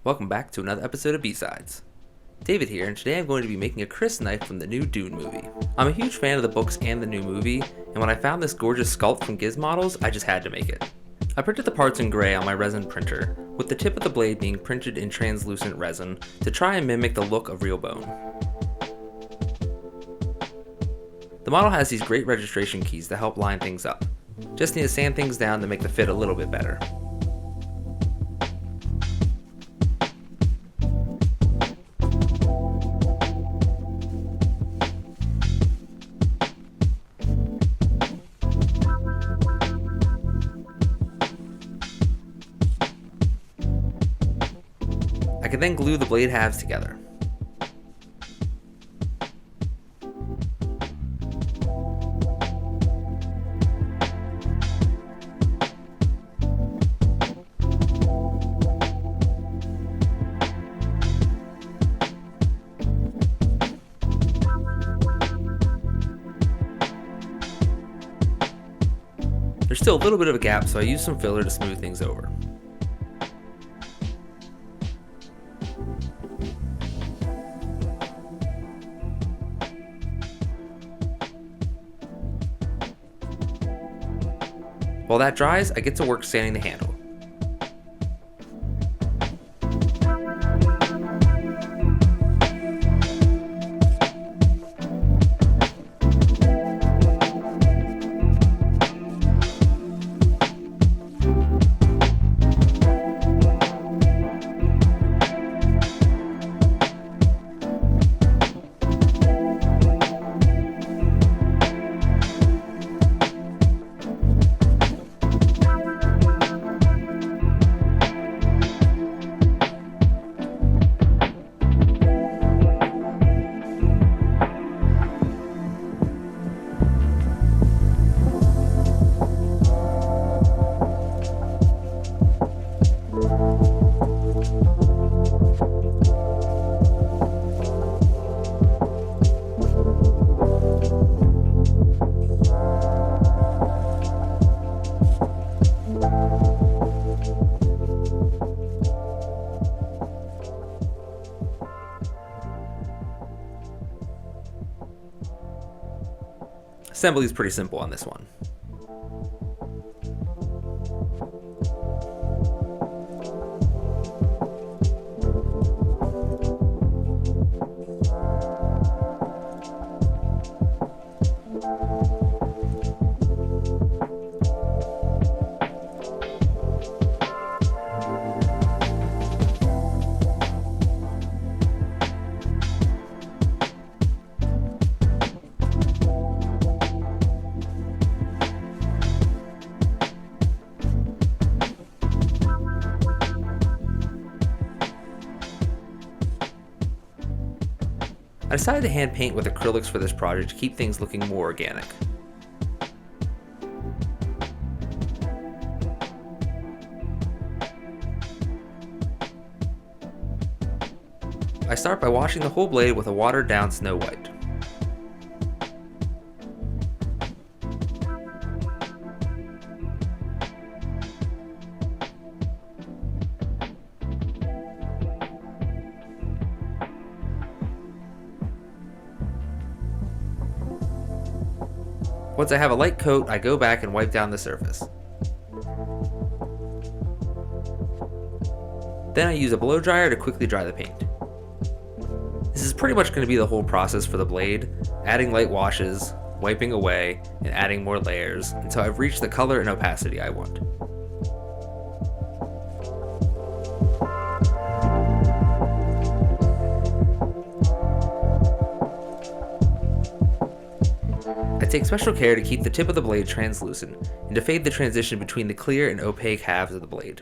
Welcome back to another episode of B-Sides. David here, and today I'm going to be making a Crysknife from the new Dune movie. I'm a huge fan of the books and the new movie, and when I found this gorgeous sculpt from Gizmodels, I just had to make it. I printed the parts in gray on my resin printer, with the tip of the blade being printed in translucent resin to try and mimic the look of real bone. The model has these great registration keys to help line things up. Just need to sand things down to make the fit a little bit better. I can then glue the blade halves together. There's still a little bit of a gap, so I used some filler to smooth things over. While that dries, I get to work sanding the handle. Assembly is pretty simple on this one. I decided to hand paint with acrylics for this project to keep things looking more organic. I start by washing the whole blade with a watered down Snow White. Once I have a light coat, I go back and wipe down the surface. Then I use a blow dryer to quickly dry the paint. This is pretty much going to be the whole process for the blade, adding light washes, wiping away, and adding more layers until I've reached the color and opacity I want. I take special care to keep the tip of the blade translucent and to fade the transition between the clear and opaque halves of the blade.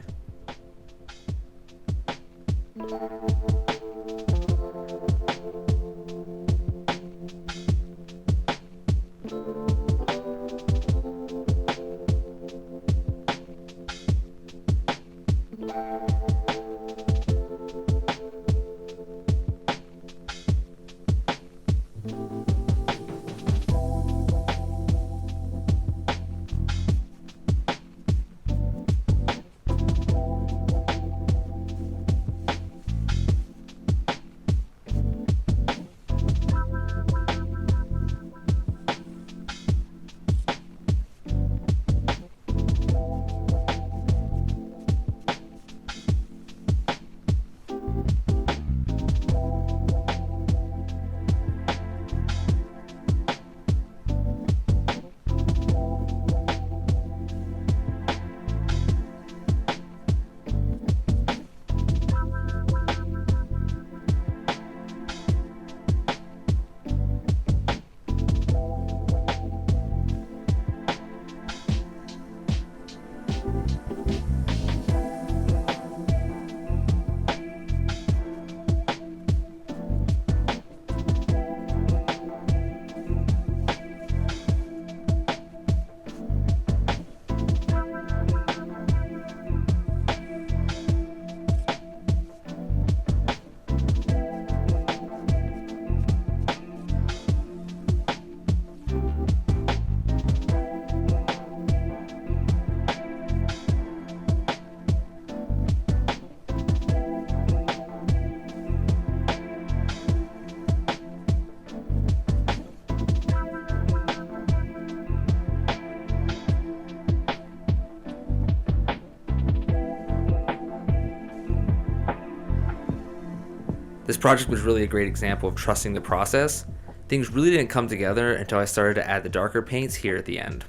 This project was really a great example of trusting the process. Things really didn't come together until I started to add the darker paints here at the end.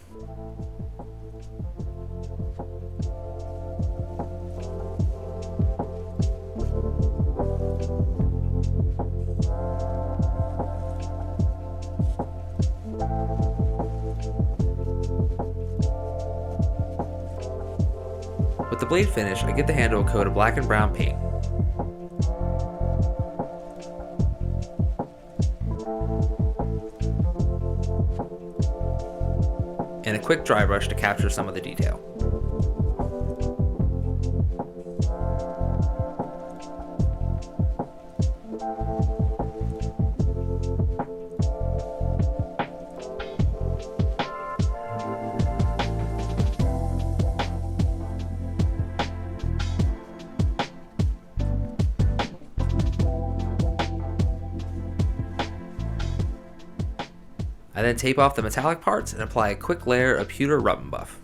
With the blade finish, I give the handle a coat of black and brown paint. And a quick dry brush to capture some of the detail. I then tape off the metallic parts and apply a quick layer of pewter rub and buff.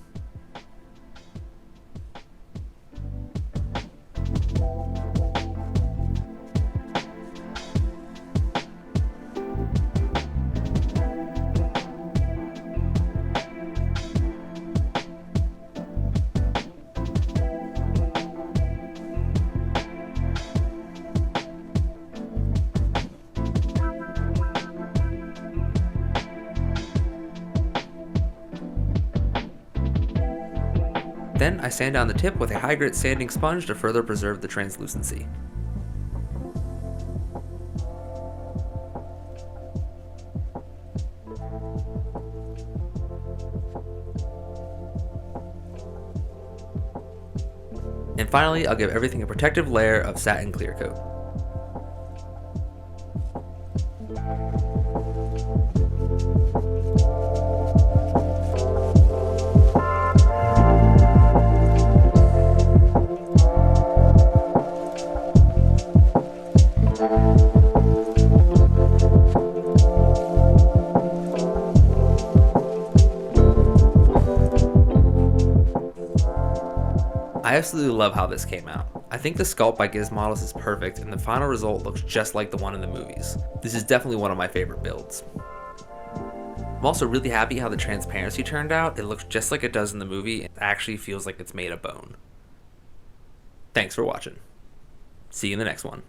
Then I sand down the tip with a high grit sanding sponge to further preserve the translucency. And finally, I'll give everything a protective layer of satin clear coat. I absolutely love how this came out. I think the sculpt by Gizmodels is perfect and the final result looks just like the one in the movies. This is definitely one of my favorite builds. I'm also really happy how the transparency turned out. It looks just like it does in the movie and actually feels like it's made of bone. Thanks for watching. See you in the next one.